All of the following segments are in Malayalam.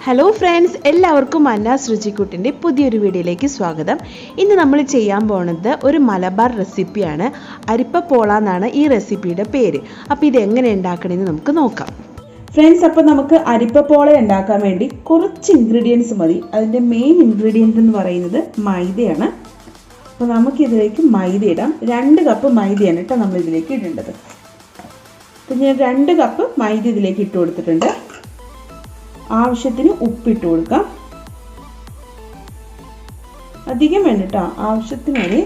ഹലോ ഫ്രണ്ട്സ്, എല്ലാവർക്കും അന്നാസ് രുചിക്കൂട്ടിൻ്റെ പുതിയൊരു വീഡിയോയിലേക്ക് സ്വാഗതം. ഇന്ന് നമ്മൾ ചെയ്യാൻ പോകുന്നത് ഒരു മലബാർ റെസിപ്പിയാണ്. അരിപ്പ പോള എന്നാണ് ഈ റെസിപ്പിയുടെ പേര്. അപ്പോൾ ഇതെങ്ങനെ ഉണ്ടാക്കണമെന്ന് നമുക്ക് നോക്കാം. ഫ്രണ്ട്സ്, അപ്പോൾ നമുക്ക് അരിപ്പ പോള ഉണ്ടാക്കാൻ വേണ്ടി കുറച്ച് ഇൻഗ്രീഡിയൻസ് മതി. അതിൻ്റെ മെയിൻ ഇൻഗ്രീഡിയൻ്റ് എന്ന് പറയുന്നത് മൈദയാണ്. അപ്പോൾ നമുക്കിതിലേക്ക് മൈദ ഇടാം. 2 കപ്പ് മൈദയാണ് കേട്ടോ നമ്മൾ ഇതിലേക്ക് ഇടേണ്ടത്. അപ്പോൾ ഞാൻ 2 കപ്പ് മൈദ ഇതിലേക്ക് ഇട്ട് കൊടുത്തിട്ടുണ്ട്. ആവശ്യത്തിന് ഉപ്പിട്ട് കൊടുക്കാം. അധികം വേണ്ട കേട്ടോ, ആവശ്യത്തിന് വരെ.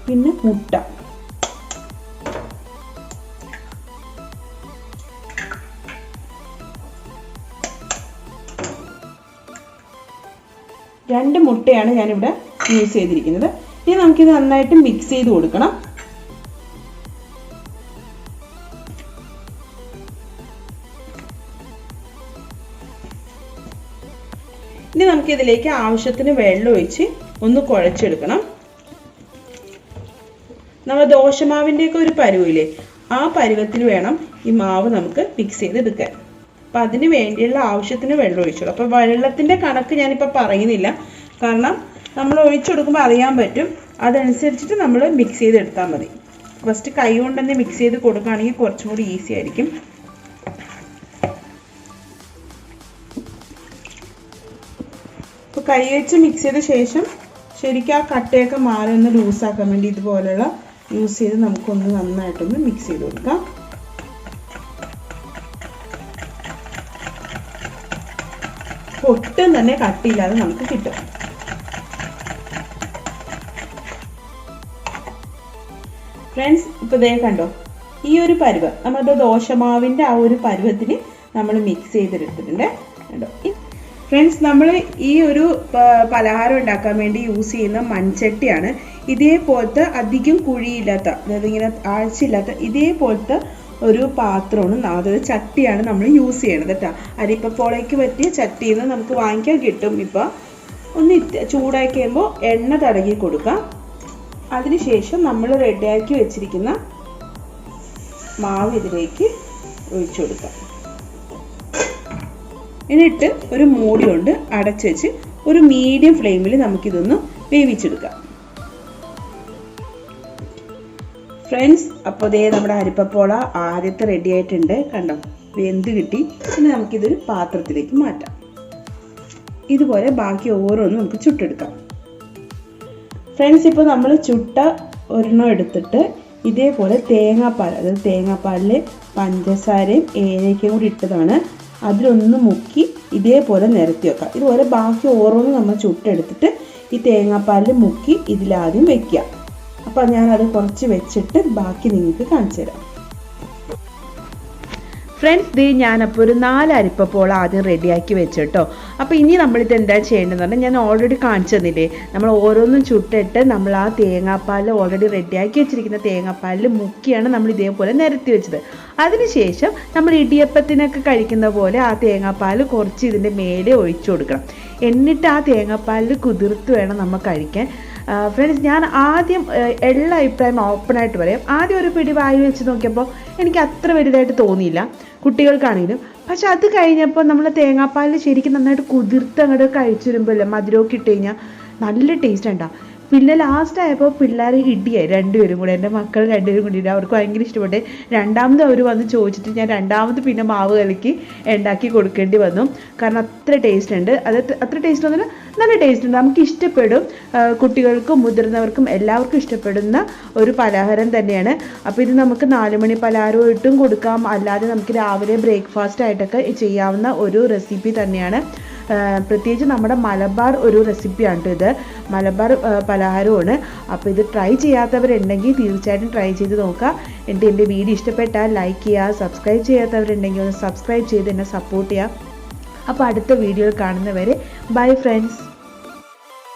പിന്നെ മുട്ട, രണ്ട് മുട്ടയാണ് ഞാനിവിടെ യൂസ് ചെയ്തിരിക്കുന്നത്. ഇനി നമുക്കിത് നന്നായിട്ട് മിക്സ് ചെയ്ത് കൊടുക്കണം. ഇനി നമുക്കിതിലേക്ക് ആവശ്യത്തിന് വെള്ളം ഒഴിച്ച് ഒന്ന് കുഴച്ചെടുക്കണം. നമ്മൾ ദോശമാവിൻ്റെയൊക്കെ ഒരു പരുവില്ലേ, ആ പരുവത്തിൽ വേണം ഈ മാവ് നമുക്ക് മിക്സ് ചെയ്തെടുക്കാൻ. അപ്പം അതിന് വേണ്ടിയുള്ള ആവശ്യത്തിന് വെള്ളം ഒഴിച്ചോളൂ. അപ്പോൾ വെള്ളത്തിൻ്റെ കണക്ക് ഞാനിപ്പോൾ പറയുന്നില്ല, കാരണം നമ്മൾ ഒഴിച്ചെടുക്കുമ്പോൾ അറിയാൻ പറ്റും. അതനുസരിച്ചിട്ട് നമ്മൾ മിക്സ് ചെയ്തെടുത്താൽ മതി. ഫസ്റ്റ് കൈ കൊണ്ട് തന്നെ മിക്സ് ചെയ്ത് കൊടുക്കുകയാണെങ്കിൽ കുറച്ചും കൂടി ഈസി ആയിരിക്കും. കൈ വെച്ച് മിക്സ് ചെയ്ത ശേഷം ശരിക്കും ആ കട്ടയൊക്കെ മാറി ഒന്ന് ലൂസാക്കാൻ വേണ്ടി ഇതുപോലെയുള്ള യൂസ് ചെയ്ത് നമുക്കൊന്ന് നന്നായിട്ടൊന്ന് മിക്സ് ചെയ്ത് കൊടുക്കാം. ഒട്ടും തന്നെ കട്ടിയില്ലാതെ നമുക്ക് കിട്ടും. ഫ്രണ്ട്സ്, ഇപ്പോൾ ദേ കണ്ടോ, ഈ ഒരു പരുവം നമ്മുടെ ദോശമാവിൻ്റെ ആ ഒരു പരുവത്തിന് നമ്മൾ മിക്സ് ചെയ്തെടുത്തിട്ടുണ്ട്. കണ്ടോ ഫ്രണ്ട്സ്, നമ്മൾ ഈ ഒരു പലഹാരം ഉണ്ടാക്കാൻ വേണ്ടി യൂസ് ചെയ്യുന്ന മൺചട്ടിയാണ്. ഇതേപോലത്തെ അധികം കുഴിയില്ലാത്ത, അതായത് ഇങ്ങനെ ആഴ്ചയില്ലാത്ത ഇതേപോലത്തെ ഒരു പാത്രമാണ്, അതായത് ചട്ടിയാണ് നമ്മൾ യൂസ് ചെയ്യണത് കേട്ടോ. അരിപ്പപ്പോളയ്ക്ക് പറ്റിയ ചട്ടിയിൽ നിന്ന് നമുക്ക് വാങ്ങിക്കാൻ കിട്ടും. ഇപ്പോൾ ഒന്ന് ചൂടാക്കി കഴിയുമ്പോൾ എണ്ണ തടകി കൊടുക്കാം. അതിനുശേഷം നമ്മൾ റെഡിയാക്കി വെച്ചിരിക്കുന്ന മാവ് ഇതിലേക്ക് ഒഴിച്ചു കൊടുക്കാം. എന്നിട്ട് ഒരു മൂടി കൊണ്ട് അടച്ചു വെച്ച് ഒരു മീഡിയം ഫ്ലെയിമിൽ നമുക്കിതൊന്ന് വേവിച്ചെടുക്കാം. ഫ്രണ്ട്സ്, അപ്പോൾ ദേ നമ്മുടെ അരിപ്പപ്പോള ആദ്യത്തെ റെഡി ആയിട്ടുണ്ട്. കണ്ടോ, വെന്ത് കിട്ടി. ഇനി നമുക്കിതൊരു പാത്രത്തിലേക്ക് മാറ്റാം. ഇതുപോലെ ബാക്കി ഓരോന്നും നമുക്ക് ചുട്ടെടുക്കാം. ഫ്രണ്ട്സ്, ഇപ്പോൾ നമ്മൾ ചുട്ട ഒരെണ്ണം എടുത്തിട്ട് ഇതേപോലെ തേങ്ങാപ്പാൽ, അതായത് തേങ്ങാപ്പാലിൽ പഞ്ചസാരയും ഏലക്കയും കൂടി ഇട്ടതാണ്, അതിലൊന്ന് മുക്കി ഇതേപോലെ നിരത്തി വെക്കാം. ഇതുപോലെ ബാക്കി ഓരോന്നും നമ്മൾ ചുട്ടെടുത്തിട്ട് ഈ തേങ്ങാപ്പാലിൽ മുക്കി ഇതിലാദ്യം വെക്കുക. അപ്പം ഞാനത് കുറച്ച് വെച്ചിട്ട് ബാക്കി നിങ്ങൾക്ക് കാണിച്ചു തരാം. ഫ്രണ്ട്സ്, ഞാനപ്പോൾ ഒരു 4 അരിപ്പപ്പോള ആദ്യം റെഡിയാക്കി വെച്ചിട്ടോ. അപ്പോൾ ഇനി നമ്മളിത് എന്താ ചെയ്യേണ്ടതെന്ന് പറഞ്ഞാൽ ഞാൻ ഓൾറെഡി കാണിച്ചു തന്നില്ലേ, നമ്മൾ ഓരോന്നും ചുട്ടിട്ട് നമ്മൾ ആ തേങ്ങാപ്പാലിൽ ഓൾറെഡി റെഡിയാക്കി വെച്ചിരിക്കുന്ന തേങ്ങാപ്പാലിൽ മുക്കിയാണ് നമ്മൾ ഇതേപോലെ നിരത്തി വെച്ചത്. അതിനുശേഷം നമ്മൾ ഇടിയപ്പത്തിനൊക്കെ കഴിക്കുന്ന പോലെ ആ തേങ്ങാപ്പാൽ കുറച്ച് ഇതിൻ്റെ മേലെ ഒഴിച്ചു കൊടുക്കണം. എന്നിട്ട് ആ തേങ്ങാപ്പാലിൽ കുതിർത്ത് വേണം നമ്മൾ കഴിക്കാൻ. ഫ്രണ്ട്സ്, ഞാൻ ആദ്യം എല്ലാ അഭിപ്രായം ഓപ്പണായിട്ട് പറയാം. ആദ്യം ഒരു പിടി വായിൽ വെച്ച് നോക്കിയപ്പോൾ എനിക്ക് അത്ര വലുതായിട്ട് തോന്നിയില്ല കുട്ടികൾക്കാണെങ്കിലും. പക്ഷെ അത് കഴിഞ്ഞപ്പോൾ നമ്മൾ തേങ്ങാപ്പാലിൽ ശരിക്കും നന്നായിട്ട് കുതിർത്ത് അങ്ങോട്ട് കഴിച്ചു വരുമ്പോഴല്ലേ മധുരമൊക്കെ ഇട്ട് കഴിഞ്ഞാൽ നല്ല ടേസ്റ്റ് ഉണ്ടാവും. പിന്നെ ലാസ്റ്റ് ആയപ്പോൾ പിള്ളേർ ഇടിയായി, 2 പേരും കൂടെ, എൻ്റെ മക്കൾ 2 പേരും കൂടി. അവർക്ക് ഭയങ്കര ഇഷ്ടപ്പെട്ടെ. രണ്ടാമത് അവർ വന്ന് ചോദിച്ചിട്ട് ഞാൻ രണ്ടാമത് പിന്നെ മാവ് കലക്കി ഉണ്ടാക്കി കൊടുക്കേണ്ടി വന്നു. കാരണം അത്ര ടേസ്റ്റ് ഉണ്ട്. അത് അത്ര ടേസ്റ്റ് ഒന്നുമില്ല, നല്ല ടേസ്റ്റ് ഉണ്ട്. നമുക്ക് ഇഷ്ടപ്പെടും, കുട്ടികൾക്കും മുതിർന്നവർക്കും എല്ലാവർക്കും ഇഷ്ടപ്പെടുന്ന ഒരു പലഹാരം തന്നെയാണ്. അപ്പോൾ ഇത് നമുക്ക് 4 മണി പലഹാരമായിട്ടും കൊടുക്കാം, അല്ലാതെ നമുക്ക് രാവിലെ ബ്രേക്ക്ഫാസ്റ്റ് ആയിട്ടൊക്കെ ചെയ്യാവുന്ന ഒരു റെസിപ്പി തന്നെയാണ്. പ്രത്യേകിച്ച് നമ്മുടെ മലബാർ ഒരു റെസിപ്പിയാണ് ഇത്, മലബാർ പലഹാരമാണ്. അപ്പോൾ ഇത് ട്രൈ ചെയ്യാത്തവരുണ്ടെങ്കിൽ തീർച്ചയായിട്ടും ട്രൈ ചെയ്ത് നോക്കുക. എന്നിട്ട് എൻ്റെ വീഡിയോ ഇഷ്ടപ്പെട്ടാൽ ലൈക്ക് ചെയ്യുക, സബ്സ്ക്രൈബ് ചെയ്യാത്തവരുണ്ടെങ്കിൽ ഒന്ന് സബ്സ്ക്രൈബ് ചെയ്ത് എന്നെ സപ്പോർട്ട് ചെയ്യുക. അപ്പോൾ അടുത്ത വീഡിയോയിൽ കാണുന്നവരെ ബൈ ഫ്രണ്ട്സ്.